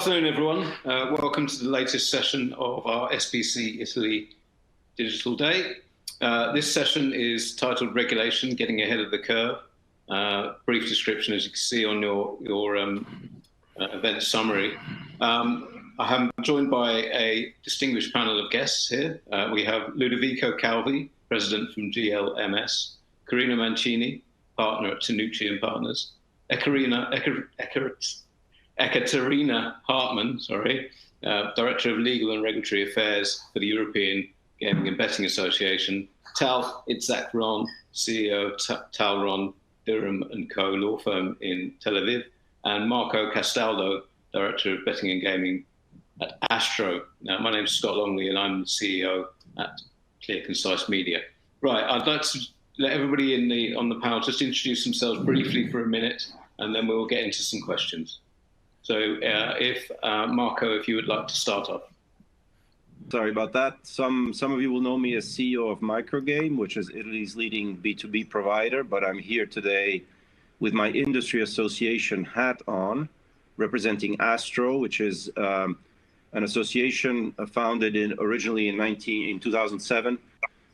afternoon, everyone. Welcome to the latest session of our SBC Italy Digital Day. This session is titled Regulation, Getting Ahead of the Curve. Brief description, as you can see on your event summary. I am joined by a distinguished panel of guests here. We have Ludovico Calvi, President from GLMS, Karina Mancini, Partner at Tanucci & Partners, Ekaterina Hartmann, Director of Legal and Regulatory Affairs for the European Gaming and Betting Association, Tal Itzak-Ron, CEO Tal Ron Durham & Co. law firm in Tel Aviv, and Marco Castaldo, Director of Betting and Gaming at Astro. Now, my name is Scott Longley, and I'm the CEO at Clear Concise Media. Right, I'd like to let everybody on the panel just introduce themselves briefly for a minute, and then we'll get into some questions. So Marco, if you would like to start off. Sorry about that. Some of you will know me as CEO of Microgame, which is Italy's leading B2B provider, but I'm here today with my industry association hat on, representing Astro, which is an association founded originally in 2007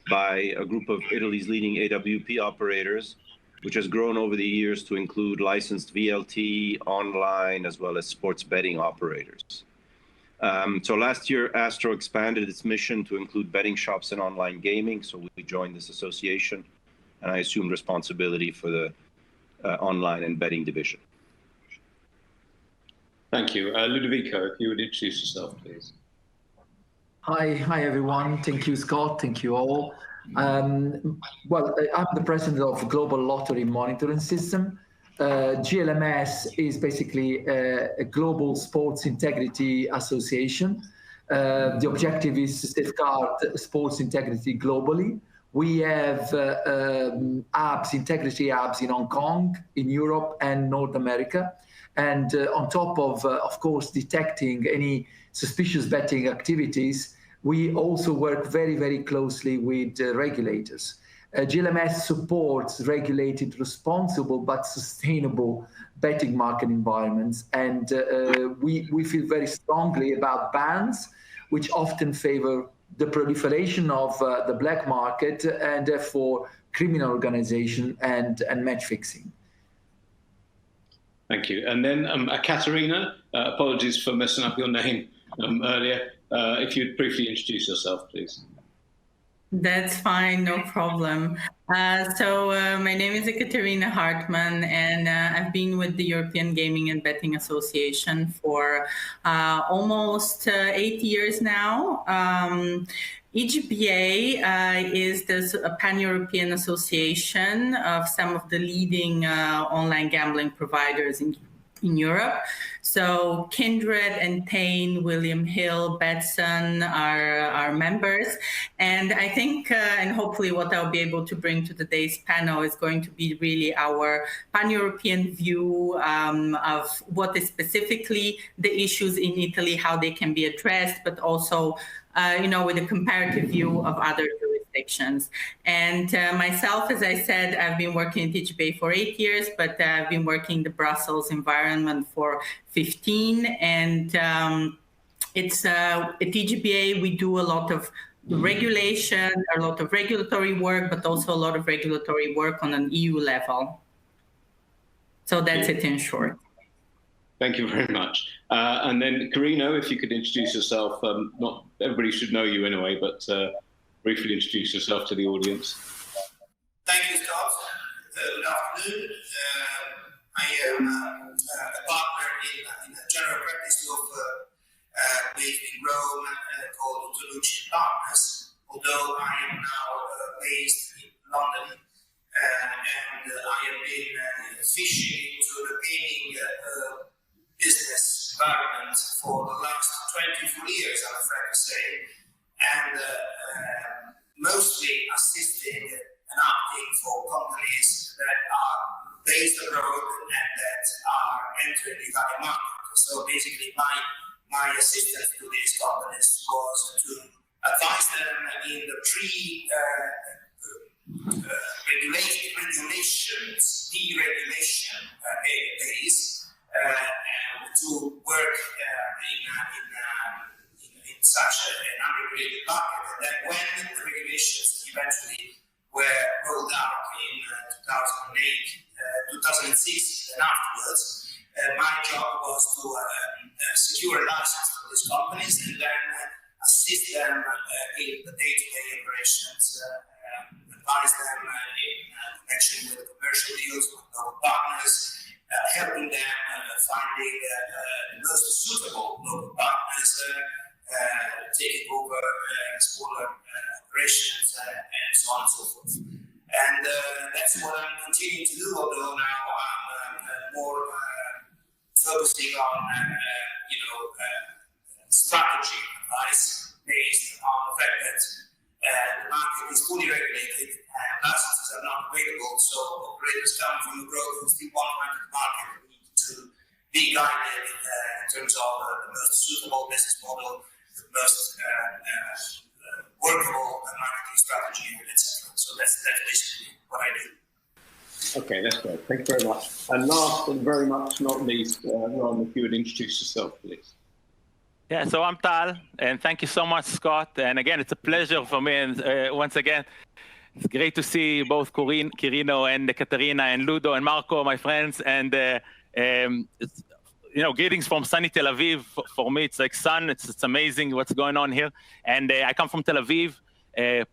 by a group of Italy's leading AWP operators, which has grown over the years to include licensed VLT, online, as well as sports betting operators. So last year, Astro expanded its mission to include betting shops and online gaming. So we joined this association, and I assumed responsibility for the online and betting division. Thank you. Ludovico, if you would introduce yourself, please. Hi everyone. Thank you, Scott. Thank you all. Well, I'm the president of Global Lottery Monitoring System. GLMS is basically a global sports integrity association. The objective is to safeguard sports integrity globally. We have integrity hubs in Hong Kong, in Europe, and North America. And on top of course, detecting any suspicious betting activities, we also work very, very closely with regulators. GLMS supports regulated, responsible, but sustainable betting market environments. And we feel very strongly about bans, which often favor the proliferation of the black market and therefore criminal organization and match fixing. Thank you. And then Katerina, apologies for messing up your name earlier. If you'd briefly introduce yourself, please. That's fine, no problem. So my name is Ekaterina Hartmann, and I've been with the European Gaming and Betting Association for almost 8 years now. EGBA is a pan-European association of some of the leading online gambling providers in Europe. So Kindred, Entain, William Hill, Betson are members. And I think, and hopefully what I'll be able to bring to today's panel is going to be really our pan-European view of what is specifically the issues in Italy, how they can be addressed, but also, with a comparative view of other jurisdictions. And myself, as I said, I've been working at EGBA for 8 years, but I've been working in the Brussels environment for 15. And it's at EGBA, we do a lot of regulation, a lot of regulatory work, but also a lot of regulatory work on an EU level. So that's it in short. Thank you very much. And then Karina, if you could introduce yourself. Not everybody should know you anyway, but briefly introduce yourself to the audience. Thank you, Scott. Good afternoon. I am a partner in a general practice law firm based in Rome called Tanucci & Partners, although I am now based in London. And I have been fishing into the gaming business environment for the last 24 years, I'm afraid to say, and mostly assisting and acting for companies that are based abroad and that are entering the Italian market. So basically my assistance to these companies was to advise them in the deregulation phase, and to work the regulations eventually were rolled out in 2008, 2006, and afterwards, my job was to secure a license for these companies and then assist them in the day-to-day operations, advise them in connection with commercial deals with local partners, helping them finding the most suitable local partners, taking over smaller operations, and so on and so forth. And that's what I'm continuing to do, although now I'm more focusing on, strategy advice based on the fact that the market is fully regulated and licenses are not available, so operators coming from abroad who still want to enter the market need to be guided in terms of the most suitable business model, the most workable marketing strategy, etc. So that's basically what I do. Okay, that's great. Thank you very much. And last and very much not least, Ron, if you would introduce yourself, please. Yeah, so I'm Tal, and thank you so much, Scott. And again, it's a pleasure for me. And once again, it's great to see both Quirino and Caterina and Ludo and Marco, my friends. And greetings from sunny Tel Aviv. For me, it's like sun. It's amazing what's going on here. And I come from Tel Aviv.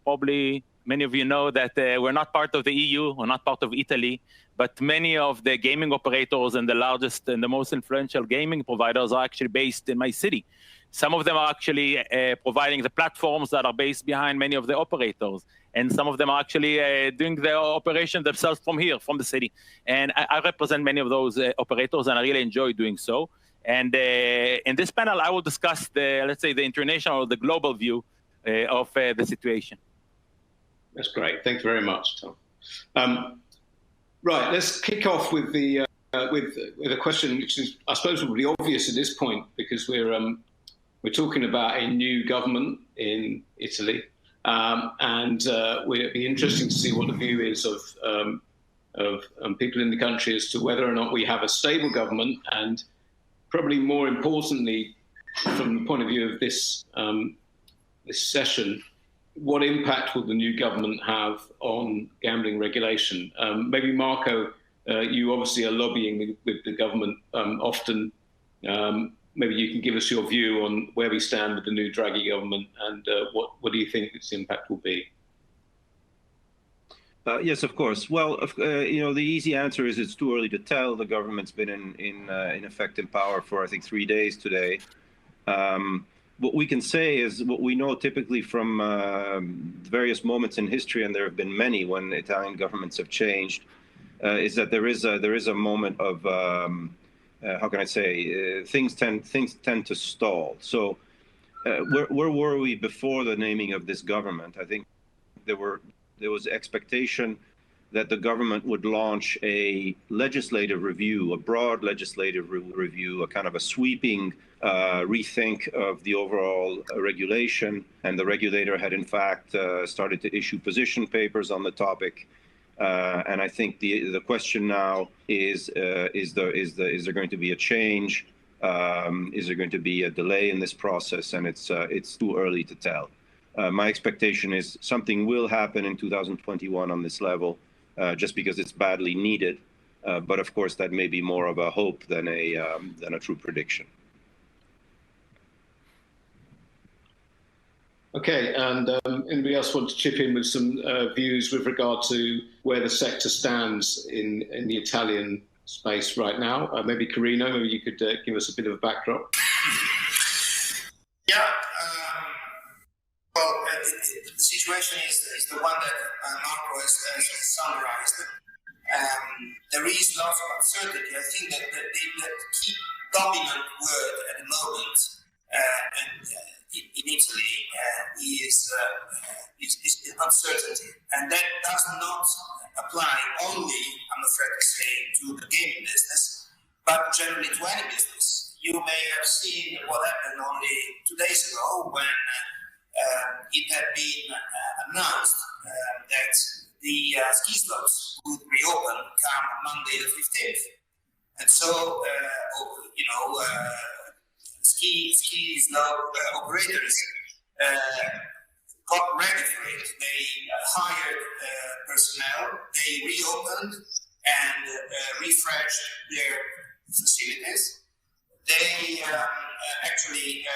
Probably many of you know that we're not part of the EU, we're not part of Italy, but many of the gaming operators and the largest and the most influential gaming providers are actually based in my city. Some of them are actually providing the platforms that are based behind many of the operators. And some of them are actually doing their operation themselves from here, from the city. And I represent many of those operators, and I really enjoy doing so. And in this panel, I will discuss let's say, the international or the global view of the situation. That's great. Thank you very much, Tom. Right, let's kick off with a question which is, I suppose, probably obvious at this point, because we're talking about a new government in Italy, and it'd be interesting to see what the view is of people in the country as to whether or not we have a stable government, and probably more importantly, from the point of view of this session, what impact will the new government have on gambling regulation? Maybe Marco, you obviously are lobbying with the government often. Maybe you can give us your view on where we stand with the new Draghi government, and what do you think its impact will be? Yes, of course. Well, the easy answer is it's too early to tell. The government's been in effect in power for, I think, 3 days today. What we can say is what we know typically from various moments in history, and there have been many when Italian governments have changed, is that there is a moment of how can I say, things tend to stall. So where were we before the naming of this government? I think there was expectation that the government would launch a legislative review, a broad legislative review, a kind of a sweeping rethink of the overall regulation. And the regulator had, in fact, started to issue position papers on the topic. And I think the question now is there going to be a change? Is there going to be a delay in this process? And it's too early to tell. My expectation is something will happen in 2021 on this level, just because it's badly needed. But of course, that may be more of a hope than a true prediction. Okay, and anybody else want to chip in with some views with regard to where the sector stands in the Italian space right now? Maybe Quirino, maybe you could give us a bit of a backdrop. Yeah, well, the situation is the one that Marco has summarized. There is lots of uncertainty. I think that the key dominant word at the moment in Italy is uncertainty, and that does not apply only, I'm afraid to say, to the gaming business, but generally to any business. You may have seen what happened only 2 days ago when it had been announced that the ski slopes would reopen come Monday the 15th, and so ski slope operators got ready for it. They hired personnel, they reopened and refreshed their facilities. They actually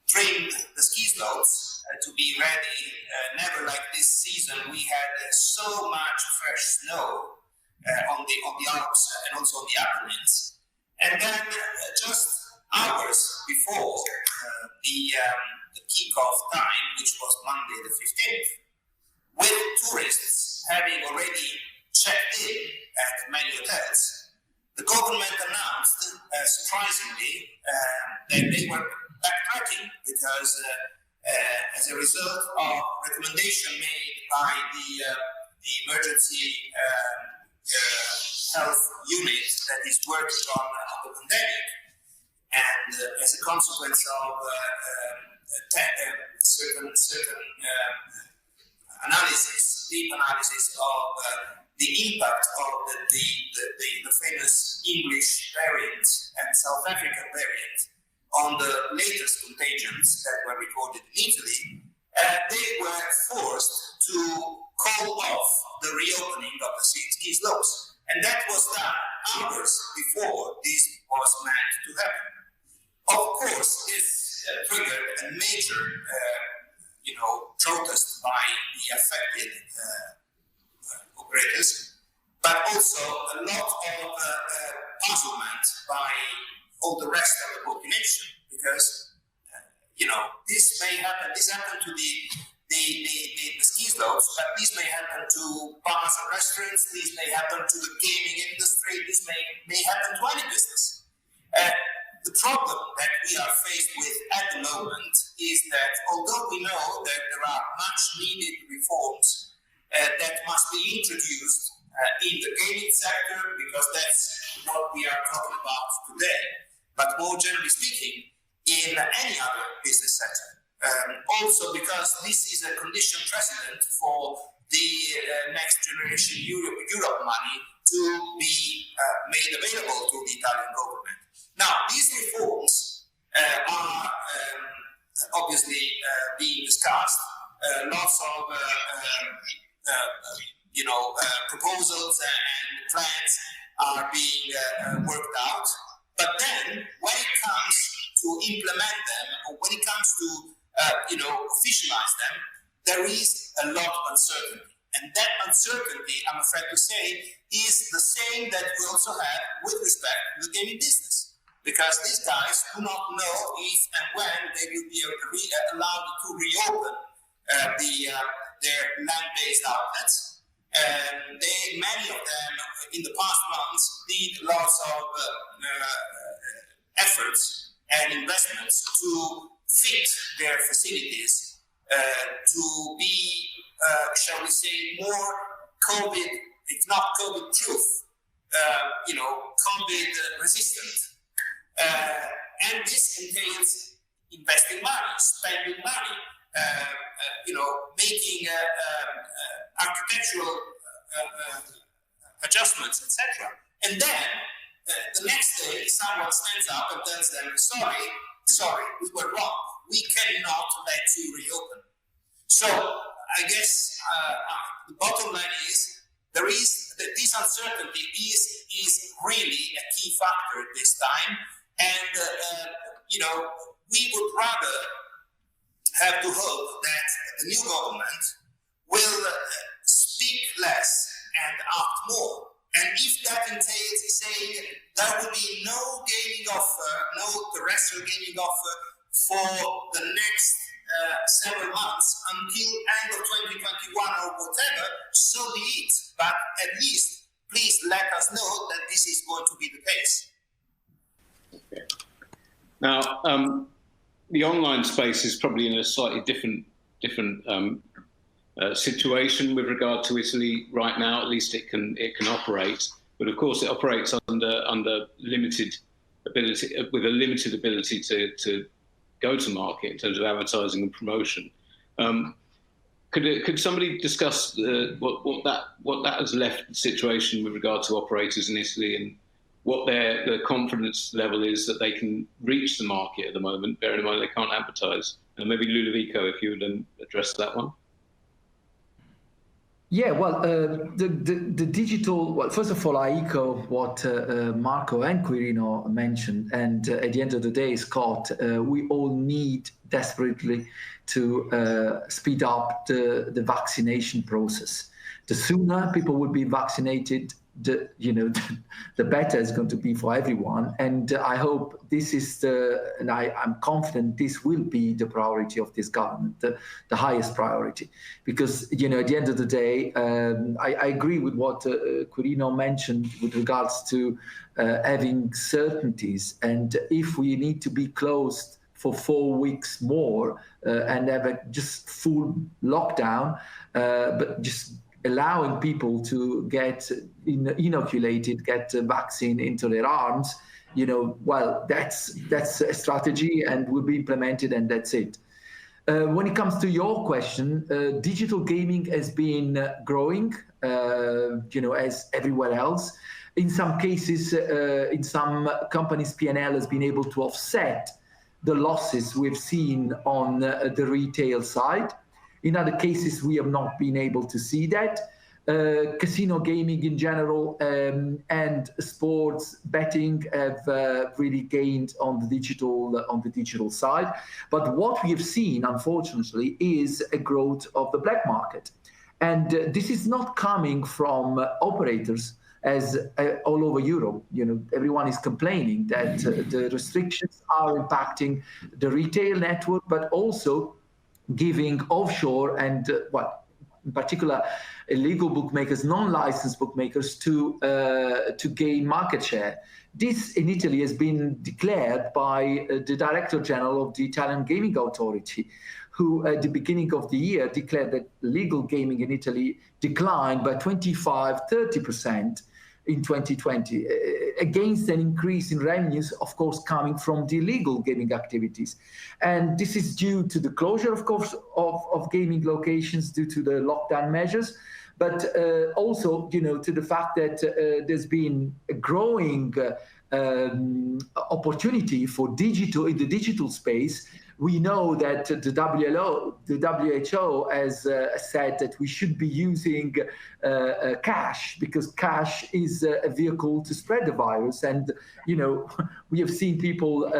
trimmed the ski slopes to be ready. Never like this season, we had so much fresh snow on the Alps and also on the Apennines. And then just hours before the kickoff time, which was Monday the 15th, with tourists having already checked in at many hotels, the government announced, surprisingly, that they were backtracking because as a result of recommendation made by the emergency health unit that is working on the pandemic, and as a consequence of certain analysis, deep analysis of the impact of the famous English variant and South African variant on the latest contagions that were recorded in Italy, they were forced to call off the reopening of the ski slopes. And that was done hours before this was meant to happen. Of course, this triggered a major protest by the affected operators, but also a lot of puzzlement by all the rest of the population, because this may happen. This happened to the ski slopes, but this may happen to bars and restaurants. This may happen to the gaming industry. This may happen to any business. The problem that we are faced with at the moment is that although we know that there are much needed reforms that must be introduced in the gaming sector, because that's what we are talking about today, but more generally speaking, in any other business sector. Also because this is a condition precedent for the next generation Europe money to be made available to the Italian government. Now, these reforms are obviously being discussed. Lots of proposals and plans are being worked out. But then, when it comes to implement them, or when it comes to officialize them, there is a lot of uncertainty. And that uncertainty, I'm afraid to say, is the same that we also have with respect to the gaming business. Because these guys do not know if and when they will be allowed to reopen their land-based outlets. Many of them, in the past months, did lots of efforts and investments to fit their facilities to be, shall we say, more COVID, if not COVID-proof, COVID-resistant. And this entails investing money, spending money, making architectural adjustments, etc. And then the next day, someone stands up and tells them, sorry, we were wrong. We cannot let you reopen. So I guess the bottom line is this uncertainty is really a key factor this time. And, we would rather have to hope that the new government will speak less and act more. And if that entails saying there will be no gaming offer, no terrestrial gaming offer for the next several months until end of 2021 or whatever, so be it. But at least, please let us know that this is going to be the case. Okay. Now, the online space is probably in a slightly different situation with regard to Italy right now. At least it can operate, but of course it operates under limited ability, with a limited ability to go to market in terms of advertising and promotion. Could somebody discuss what that has left the situation with regard to operators in Italy, and what their confidence level is that they can reach the market at the moment, bearing in mind they can't advertise. And maybe Ludovico, if you would address that one. Yeah, well, the digital, well, first of all, I echo what Marco and Quirino mentioned. And at the end of the day, Scott, we all need desperately to speed up the vaccination process. The sooner people will be vaccinated, the better it's going to be for everyone. And I hope this is and I'm confident this will be the priority of this government, the highest priority. Because, at the end of the day, I agree with what Quirino mentioned with regards to having certainties. And if we need to be closed for 4 weeks more and have a just full lockdown, but just allowing people to get inoculated, get the vaccine into their arms, well, that's a strategy and will be implemented, and that's it. When it comes to your question, digital gaming has been growing, as everywhere else. In some cases, in some companies, P&L has been able to offset the losses we've seen on the retail side. In other cases, we have not been able to see that. Casino gaming in general and sports betting have really gained on the digital side. But what we have seen, unfortunately, is a growth of the black market. And this is not coming from operators as all over Europe. Everyone is complaining that the restrictions are impacting the retail network, but also giving offshore and, in particular, illegal bookmakers, non-licensed bookmakers to gain market share. This in Italy has been declared by the Director General of the Italian Gaming Authority, who at the beginning of the year declared that legal gaming in Italy declined by 25-30% in 2020, against an increase in revenues, of course, coming from the illegal gaming activities. And this is due to the closure, of course, of gaming locations due to the lockdown measures, but also, to the fact that there's been a growing opportunity for digital in the digital space. We know that the WHO has said that we should be using cash, because cash is a vehicle to spread the virus. And, we have seen people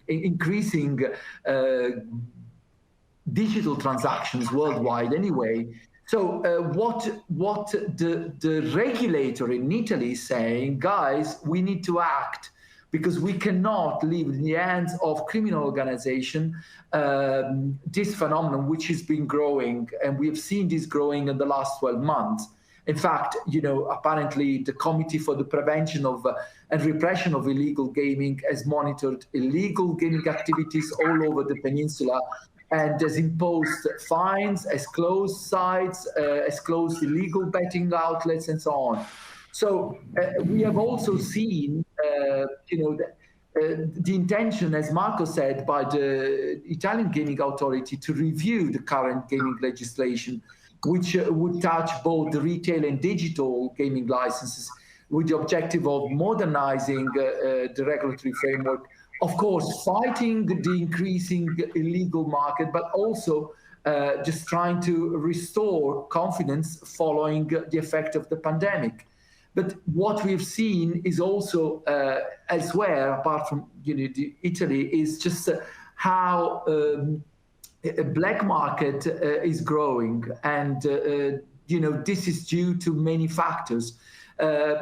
increasing digital transactions worldwide anyway. So what the regulator in Italy is saying, guys, we need to act, because we cannot leave in the hands of criminal organization this phenomenon, which has been growing, and we have seen this growing in the last 12 months. In fact, apparently the Committee for the Prevention of and Repression of Illegal Gaming has monitored illegal gaming activities all over the peninsula and has imposed fines, has closed sites, has closed illegal betting outlets, and so on. So we have also seen, the intention, as Marco said, by the Italian Gaming Authority to review the current gaming legislation, which would touch both the retail and digital gaming licenses, with the objective of modernizing the regulatory framework, of course, fighting the increasing illegal market, but also just trying to restore confidence following the effect of the pandemic. But what we've seen is also elsewhere, apart from Italy, is just how a black market is growing, and this is due to many factors.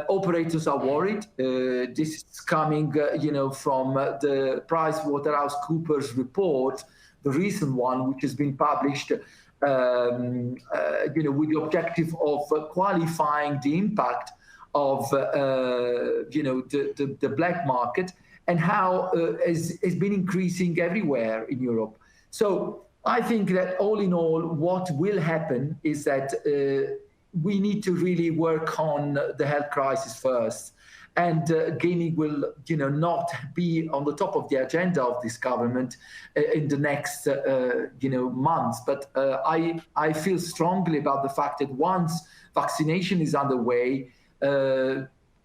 Operators are worried. This is coming, from the PricewaterhouseCoopers report, the recent one, which has been published, with the objective of qualifying the impact of the black market, and how it's been increasing everywhere in Europe. So I think that all in all, what will happen is that we need to really work on the health crisis first, and gaming will not be on the top of the agenda of this government in the next months. But I feel strongly about the fact that once vaccination is underway,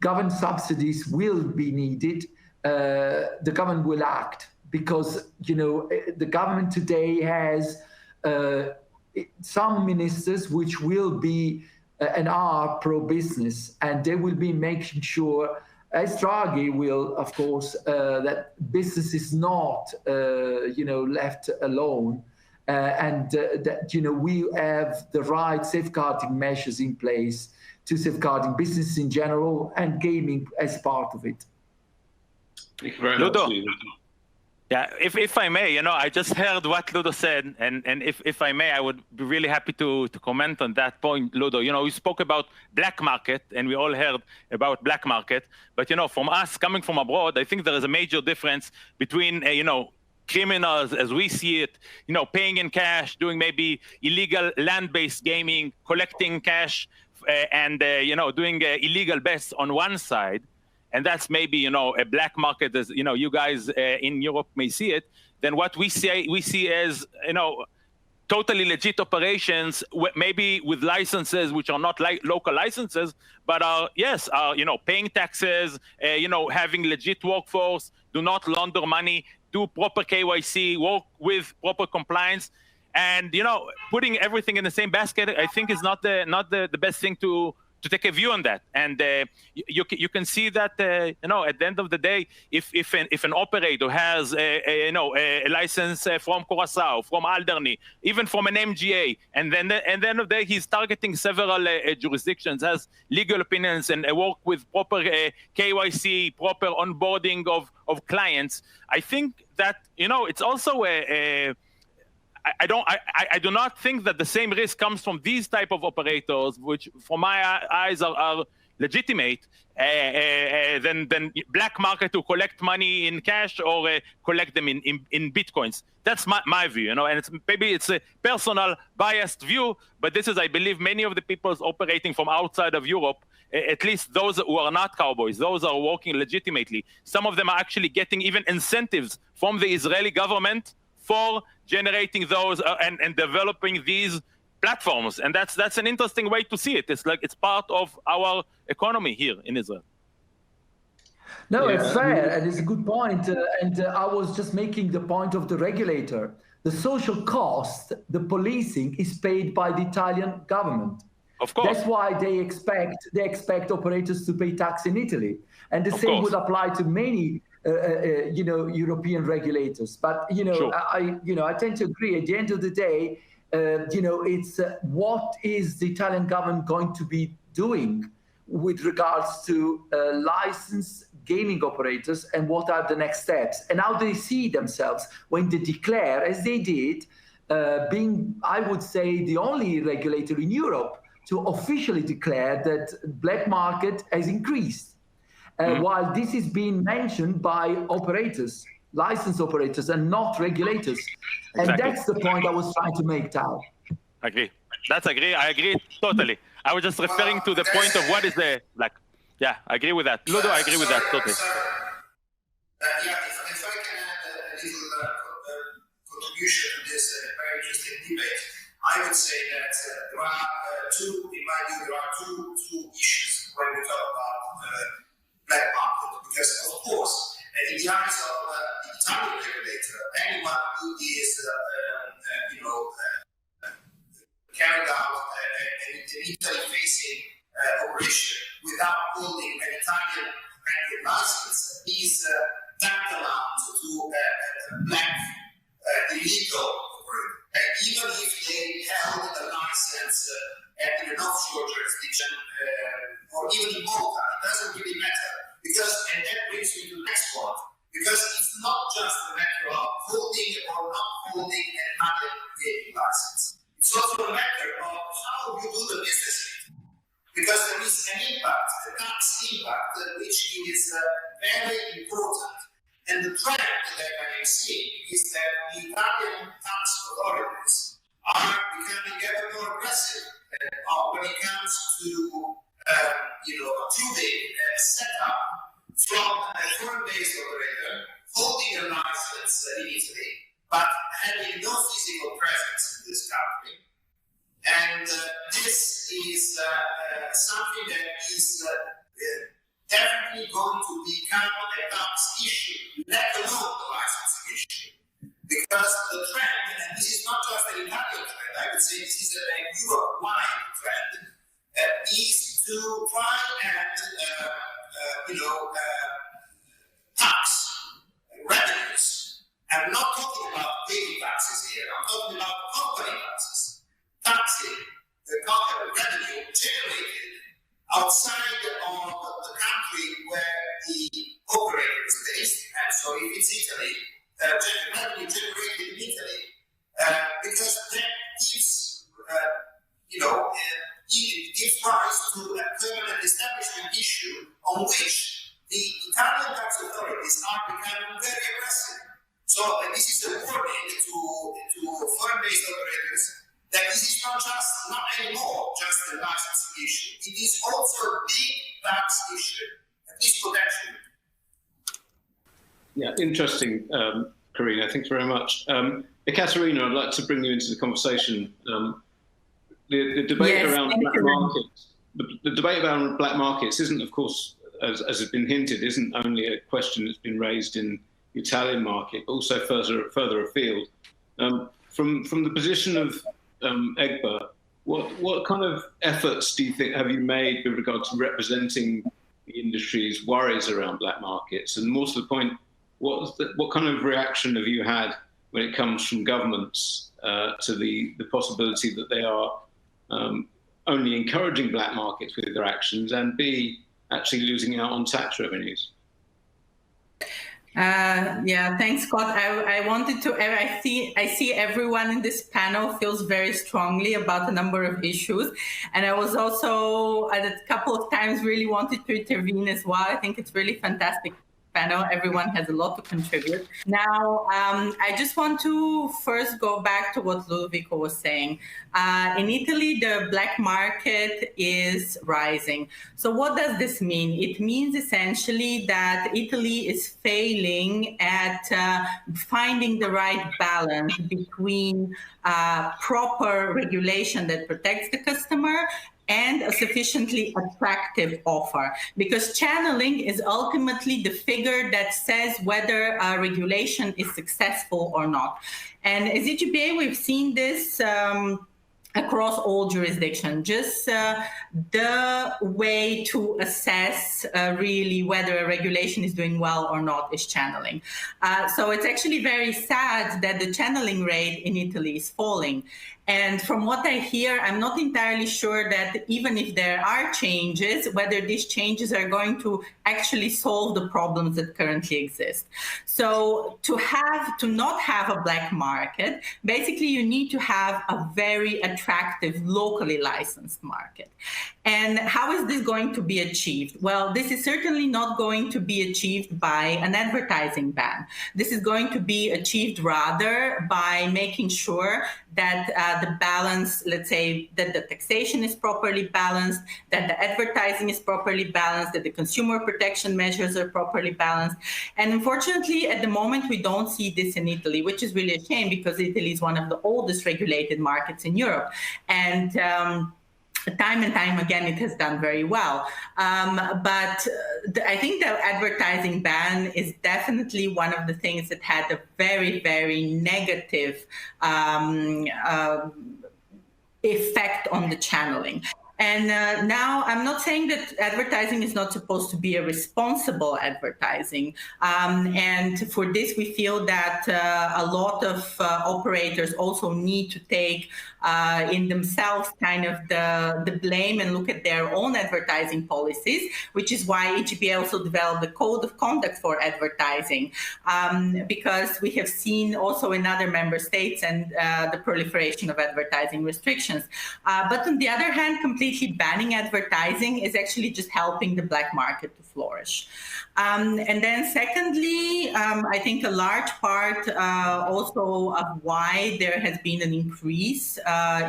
government subsidies will be needed, the government will act, because the government today has some ministers which will be and are pro-business, and they will be making sure, as Draghi will, of course, that business is not left alone, and that we have the right safeguarding measures in place to safeguarding business in general and gaming as part of it. Thank you very Ludo. much. Yeah, if I may, I just heard what Ludo said, and if I may, I would be really happy to comment on that point, Ludo. We spoke about black market, and we all heard about black market, but from us coming from abroad, I think there is a major difference between criminals as we see it, paying in cash, doing maybe illegal land-based gaming, collecting cash, and doing illegal bets on one side. And that's maybe, a black market, as you guys in Europe may see it. Then what we see as, totally legit operations, maybe with licenses which are not like local licenses, but are paying taxes, having legit workforce, do not launder money, do proper KYC, work with proper compliance, and putting everything in the same basket, I think is not the best thing to take a view on that. And you can see that at the end of the day, if an operator has a license from Curaçao, from Alderney, even from an MGA, and then at the end of the day he's targeting several jurisdictions, has legal opinions, and work with proper KYC, proper onboarding of clients, I think that it's also I do not think that the same risk comes from these type of operators, which, from my eyes, are legitimate, than black market to collect money in cash or collect them in bitcoins. That's my view, and maybe it's a personal biased view, but this is, I believe, many of the people operating from outside of Europe, at least those who are not cowboys, those are working legitimately. Some of them are actually getting even incentives from the Israeli government for generating those and developing these platforms, and that's an interesting way to see it. It's like it's part of our economy here in Israel. No, it's fair, and it's a good point. And I was just making the point of the regulator. The social cost, the policing, is paid by the Italian government. Of course. That's why they expect operators to pay tax in Italy, and the same would apply to many European regulators. But Sure. I tend to agree. At the end of the day, it's what is the Italian government going to be doing with regards to licensed gaming operators, and what are the next steps, and how they see themselves when they declare, as they did, being, I would say, the only regulator in Europe to officially declare that black market has increased. While this is being mentioned by operators, licensed operators, and not regulators. Exactly. And that's the point I was trying to make, Tal. I agree totally. I was just referring to the point of what is the black. Yeah, I agree with that. Ludo, I agree with that totally. If I can add a little contribution to this very interesting debate, I would say that there are two issues when we talk about black market, because of course, in the eyes of the Italian regulator, anyone who is carried out an Italy-facing operation without holding an Italian banking license is tantamount to a black illegal operator. And even if they held a license in an offshore jurisdiction or even in Malta, it doesn't really matter. And that brings me to the next point. Because it's not just a matter of holding or not holding an Italian gaming license. It's also a matter of how you do the business. Because there is an impact, a tax impact, which is very important. And the trend that I am seeing is that the Italian tax authorities are becoming ever more aggressive when it comes to approving a setup from a foreign-based operator holding a license in Italy, but having no physical presence in this country. And this is something that is definitely going to become a tax issue, let alone the licensing issue. Because the trend, and this is not just an Italian trend, I would say this is a Europe-wide trend, is to try and tax revenues. I'm not talking about daily taxes here. I'm talking about company taxes, taxing the revenue generated outside of the country where the operator is based. And so if it's Italy, revenue generated in Italy, because that gives, it gives rise to a permanent establishment issue on which the Italian tax authorities are becoming very aggressive. So this is a warning to foreign-based operators that this is not anymore just a licensing issue. It is also a big tax issue, at least potentially. Yeah, interesting, Karina. Thanks very much. Ekaterina, I'd like to bring you into the conversation. The debate around black markets. The debate around black markets isn't, of course, as has been hinted, isn't only a question that's been raised in the Italian market, but also further afield. From the position of Egbert, what kind of efforts do you think have you made with regard to representing the industry's worries around black markets? And more to the point, what kind of reaction have you had when it comes from governments to the possibility that they are only encouraging black markets with their actions, and B, actually losing out on tax revenues? Yeah, thanks, Scott. I wanted to, I see everyone in this panel feels very strongly about a number of issues. And I was also, at a couple of times, really wanted to intervene as well. I think it's really fantastic panel. Everyone has a lot to contribute. Now, I just want to first go back to what Ludovico was saying. In Italy, the black market is rising. So what does this mean? It means essentially that Italy is failing at finding the right balance between proper regulation that protects the customer and a sufficiently attractive offer. Because channeling is ultimately the figure that says whether a regulation is successful or not. And as EGBA, we've seen this across all jurisdictions, just the way to assess really whether a regulation is doing well or not is channeling. So it's actually very sad that the channeling rate in Italy is falling. And from what I hear, I'm not entirely sure that even if there are changes, whether these changes are going to actually solve the problems that currently exist. So to not have a black market, basically you need to have a very attractive, locally licensed market. And how is this going to be achieved? Well, this is certainly not going to be achieved by an advertising ban. This is going to be achieved rather by making sure that the balance, let's say, that the taxation is properly balanced, that the advertising is properly balanced, that the consumer protection measures are properly balanced. And unfortunately, at the moment, we don't see this in Italy, which is really a shame because Italy is one of the oldest regulated markets in Europe. And time and time again, it has done very well. But I think the advertising ban is definitely one of the things that had a very, very negative effect on the channeling. And now I'm not saying that advertising is not supposed to be a responsible advertising. And for this, we feel that a lot of operators also need to take in themselves kind of the blame and look at their own advertising policies, which is why EGBA also developed the code of conduct for advertising, because we have seen also in other member states and the proliferation of advertising restrictions. But on the other hand, completely banning advertising is actually just helping the black market to flourish. And then secondly, I think a large part also of why there has been an increase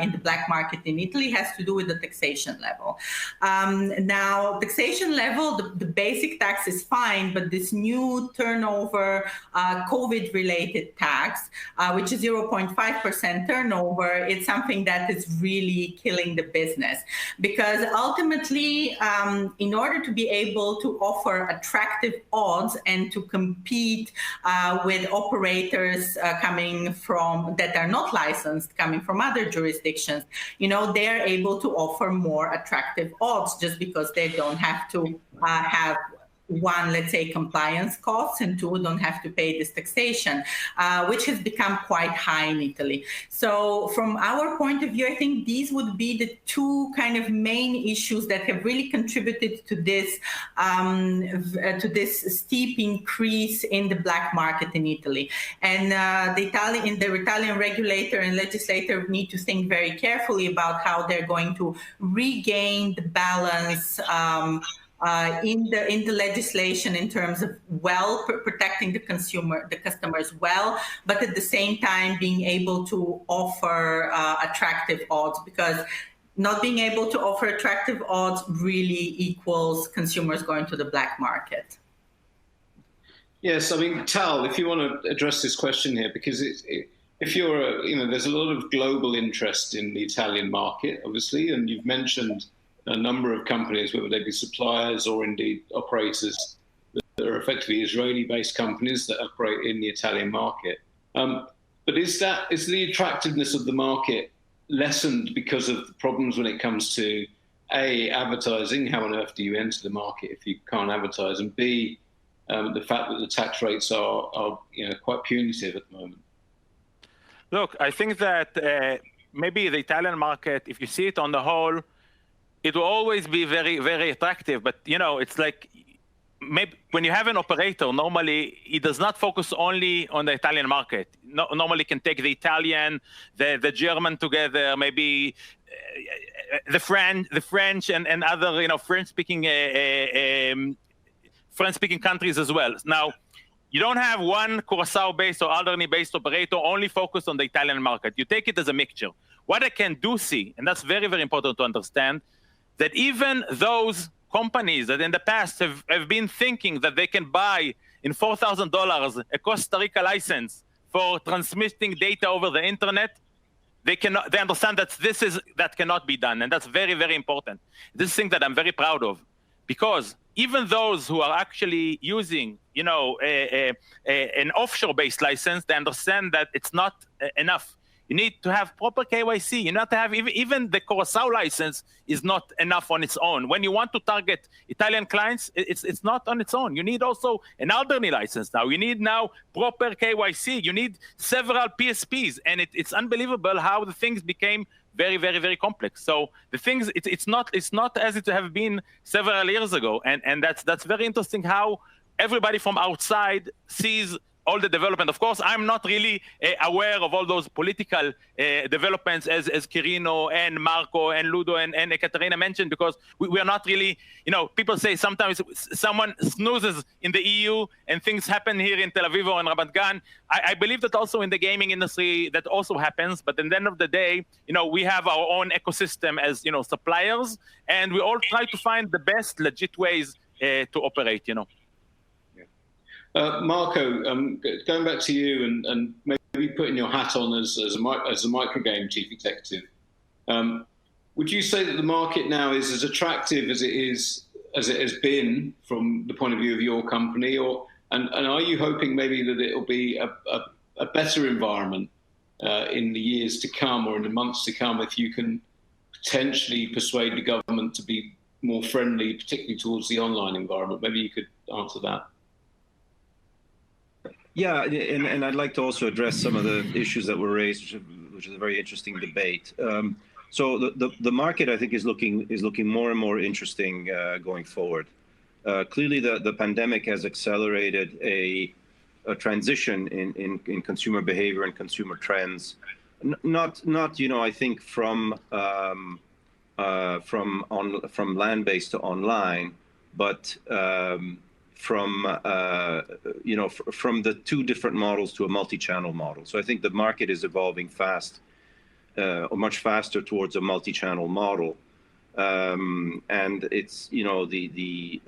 in the black market in Italy has to do with the taxation level. Now, taxation level, the basic tax is fine, but this new turnover COVID-related tax, which is 0.5% turnover, it's something that is really killing the business. Because ultimately, in order to be able to offer attractive odds and to compete with operators coming from that are not licensed, coming from other jurisdictions, they're able to offer more attractive odds just because they don't have to have one, let's say, compliance costs, and two, don't have to pay this taxation, which has become quite high in Italy. So from our point of view, I think these would be the two kind of main issues that have really contributed to this steep increase in the black market in Italy. And the Italian regulator and legislator need to think very carefully about how they're going to regain the balance in the legislation in terms of protecting the customers well, but at the same time being able to offer attractive odds, because not being able to offer attractive odds really equals consumers going to the black market. Yes, I mean, Tal, if you want to address this question here, because if you're, there's a lot of global interest in the Italian market, obviously, and you've mentioned a number of companies, whether they be suppliers or indeed operators that are effectively Israeli-based companies that operate in the Italian market. But is the attractiveness of the market lessened because of the problems when it comes to A, advertising? How on earth do you enter the market if you can't advertise? And B, the fact that the tax rates are quite punitive at the moment? Look, I think that maybe the Italian market, if you see it on the whole, it will always be very, very attractive. But, it's like maybe when you have an operator, normally it does not focus only on the Italian market. Normally can take the Italian, the German together, maybe the French and other, French-speaking countries as well. Now, you don't have one Curacao-based or Alderney-based operator only focused on the Italian market. You take it as a mixture. What I can see, and that's very, very important to understand, that even those companies that in the past have been thinking that they can buy in $4,000 a Costa Rica license for transmitting data over the internet, they understand that that cannot be done, and that's very, very important. This is thing that I'm very proud of, because even those who are actually using, an offshore-based license, they understand that it's not enough. You need to have proper KYC. You need to have even the Curacao license is not enough on its own. When you want to target Italian clients, it's not on its own. You need also an Alderney license now. You need now proper KYC. You need several PSPs, and it's unbelievable how the things became very, very, very complex. So the things it's not as it have been several years ago, and that's very interesting how everybody from outside sees all the development. Of course, I'm not really aware of all those political developments as Quirino and Marco and Ludo and Ekaterina mentioned, because we are not really, people say sometimes someone snoozes in the EU and things happen here in Tel Aviv or in Ramat Gan. I believe that also in the gaming industry that also happens, but at the end of the day, we have our own ecosystem as, suppliers, and we all try to find the best legit ways to operate, Marco, going back to you and maybe putting your hat on as a microgame chief executive, would you say that the market now is as attractive as it has been from the point of view of your company, and are you hoping maybe that it will be a better environment in the years to come or in the months to come if you can potentially persuade the government to be more friendly, particularly towards the online environment? Maybe you could answer that. Yeah, and I'd like to also address some of the issues that were raised, which is a very interesting debate. So the market, I think, is looking more and more interesting going forward. Clearly, the pandemic has accelerated a transition in consumer behavior and consumer trends. Not I think from land-based to online, but from the two different models to a multi-channel model. So I think the market is evolving fast. or much faster towards a multi-channel model. And it's, the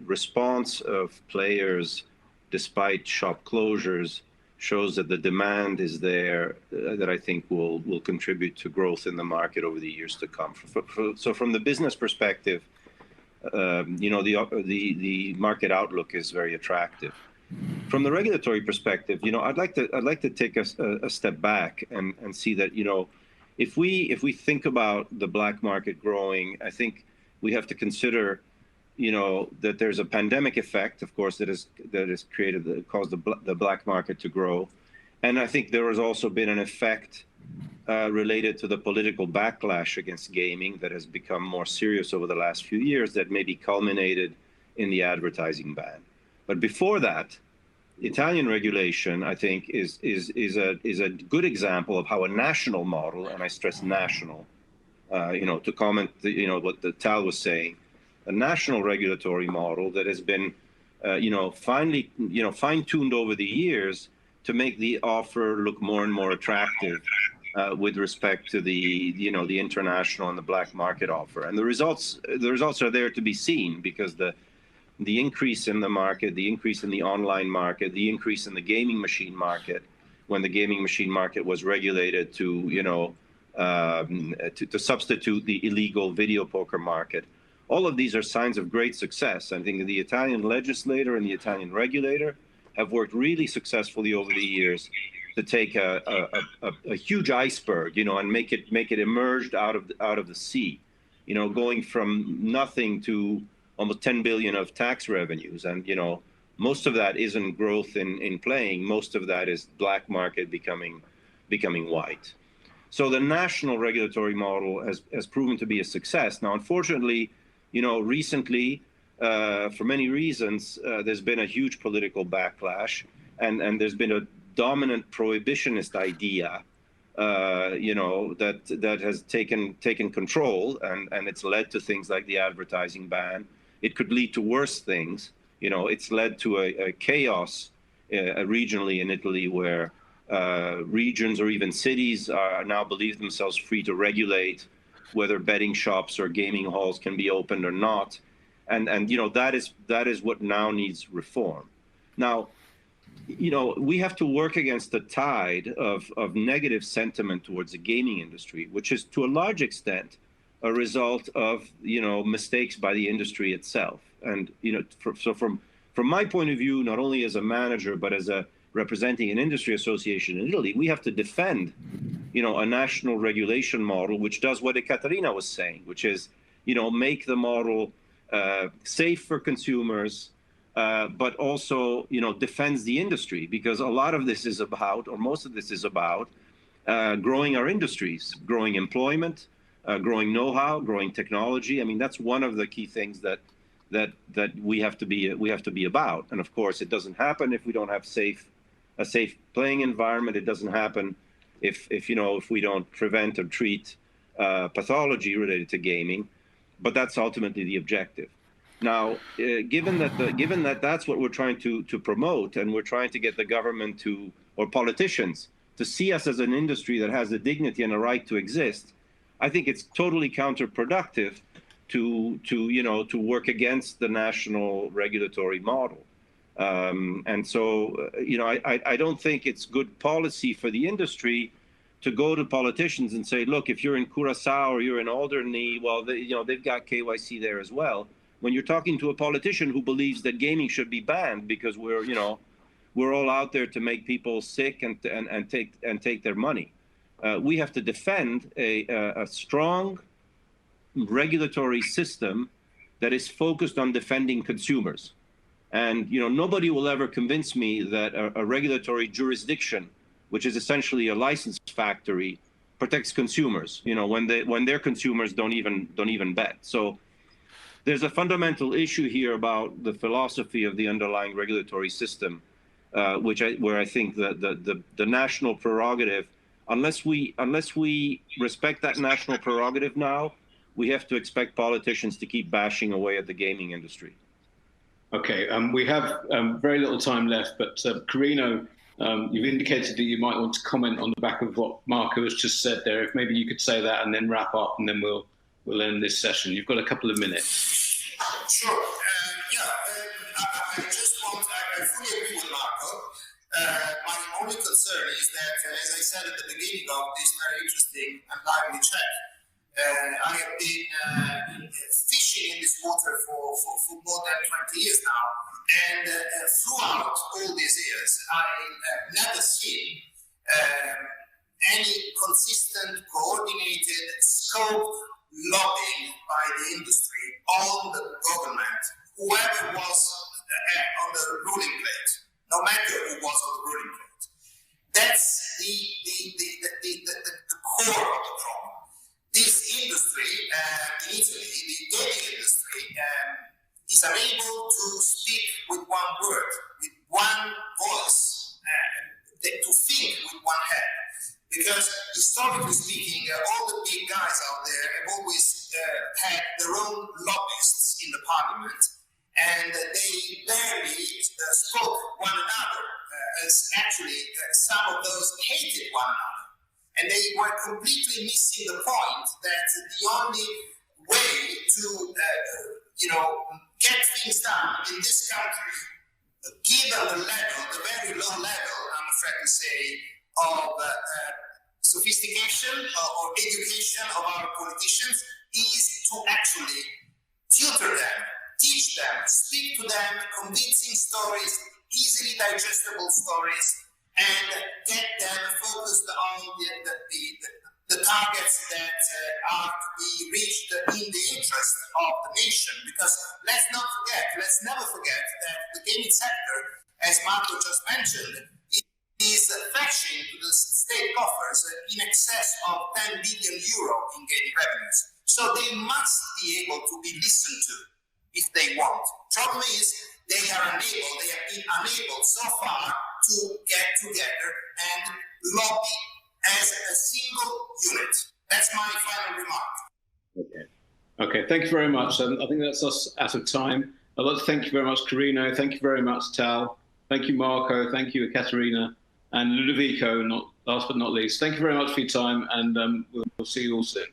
response of players despite shop closures shows that the demand is there, that I think will contribute to growth in the market over the years to come. So from the business perspective, the market outlook is very attractive. From the regulatory perspective, I'd like to take a step back and see that, if we think about the black market growing, I think we have to consider, that there's a pandemic effect, of course, that has caused the black market to grow, and I think there has also been an effect related to the political backlash against gaming that has become more serious over the last few years, that maybe culminated in the advertising ban. But before that, Italian regulation, I think, is a good example of how a national model, and I stress national, to comment, what the Tal was saying, a national regulatory model that has been, finally, fine-tuned over the years to make the offer look more and more attractive with respect to the international and the black market offer. And the results are there to be seen, because the increase in the market, the increase in the online market, the increase in the gaming machine market, when the gaming machine market was regulated to substitute the illegal video poker market, all of these are signs of great success. I think the Italian legislator and the Italian regulator have worked really successfully over the years to take a huge iceberg, and make it emerged out of the sea, going from nothing to almost 10 billion of tax revenues. And, most of that isn't growth in playing. Most of that is black market becoming white. So the national regulatory model has proven to be a success. Now, unfortunately, recently, for many reasons, there's been a huge political backlash, and there's been a dominant prohibitionist idea, that has taken control, and it's led to things like the advertising ban. It could lead to worse things. It's led to a chaos regionally in Italy, where regions or even cities now believe themselves free to regulate whether betting shops or gaming halls can be opened or not. And that is what now needs reform. Now, we have to work against the tide of negative sentiment towards the gaming industry, which is to a large extent a result of, mistakes by the industry itself. And, so from my point of view, not only as a manager, but as representing an industry association in Italy, we have to defend, a national regulation model which does what Ekaterina was saying, which is, make the model safe for consumers, but also, defends the industry, because a lot of this is about, or most of this is about, growing our industries, growing employment, growing know-how, growing technology. I mean, that's one of the key things that we have to be about. And of course, it doesn't happen if we don't have a safe playing environment. It doesn't happen if we don't prevent or treat pathology related to gaming. But that's ultimately the objective. Now, given that that's what we're trying to promote, and we're trying to get the government or politicians to see us as an industry that has the dignity and a right to exist, I think it's totally counterproductive to work against the national regulatory model. And so, I don't think it's good policy for the industry to go to politicians and say, look, if you're in Curaçao or you're in Alderney, well, they've got KYC there as well. When you're talking to a politician who believes that gaming should be banned because we're all out there to make people sick and take their money. We have to defend a strong regulatory system that is focused on defending consumers. And nobody will ever convince me that a regulatory jurisdiction, which is essentially a license factory, protects consumers. When their consumers don't even bet. So there's a fundamental issue here about the philosophy of the underlying regulatory system, where I think the national prerogative, unless we respect that national prerogative now, we have to expect politicians to keep bashing away at the gaming industry. Okay, we have very little time left, but Carino You've indicated that you might want to comment on the back of what Marco has just said there. If maybe you could say that and then wrap up, and then we'll end this session. You've got a couple of minutes. Sure. I fully agree with Marco. My only concern is that, as I said at the beginning of this very interesting and lively chat, I have been fishing in this water for more than 20 years now. And throughout all these years, I've never seen any consistent, coordinated, scoped lobbying by the industry on the government, whoever was on the ruling plate, no matter who was on the ruling plate. That's the core of the problem. This industry in Italy, the gaming industry, is unable to speak with one word, with one voice, to think with one head. Because historically speaking, all the big guys out there have always had their own lobbyists in the parliament, and they barely spoke one another, as actually some of those hated one another. And they were completely missing the point that the only way to get things done in this country, given the level, the very low level, I'm afraid to say, of sophistication or education of our politicians, is to actually tutor them, teach them, speak to them, convincing stories, easily digestible stories, and get them focused on the targets that are to be reached in the interest of the nation. Because let's never forget that the gaming sector, as Marco just mentioned, is fetching to the state coffers in excess of 10 billion euro in gaming revenues. So they must be able to be listened to if they want. Problem is, they have been unable so far to get together and lobby as a single unit. That's my final remark. Okay, thank you very much. I think that's us out of time. I'd like to thank you very much, Carino. Thank you very much, Tal. Thank you, Marco. Thank you, Ekaterina. And Ludovico, last but not least. Thank you very much for your time, and we'll see you all soon.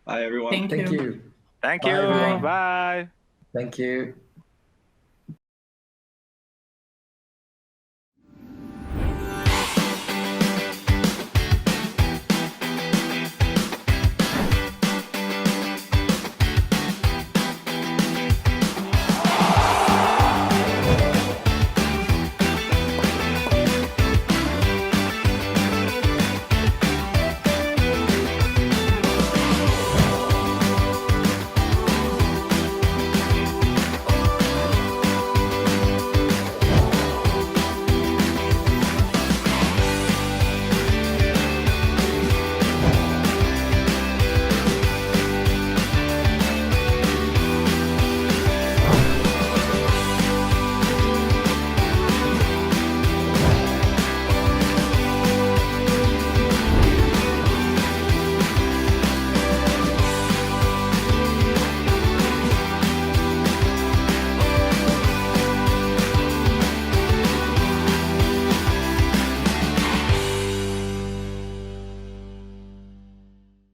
Bye, everyone. Thank you. Thank you. Bye. Bye. Thank you.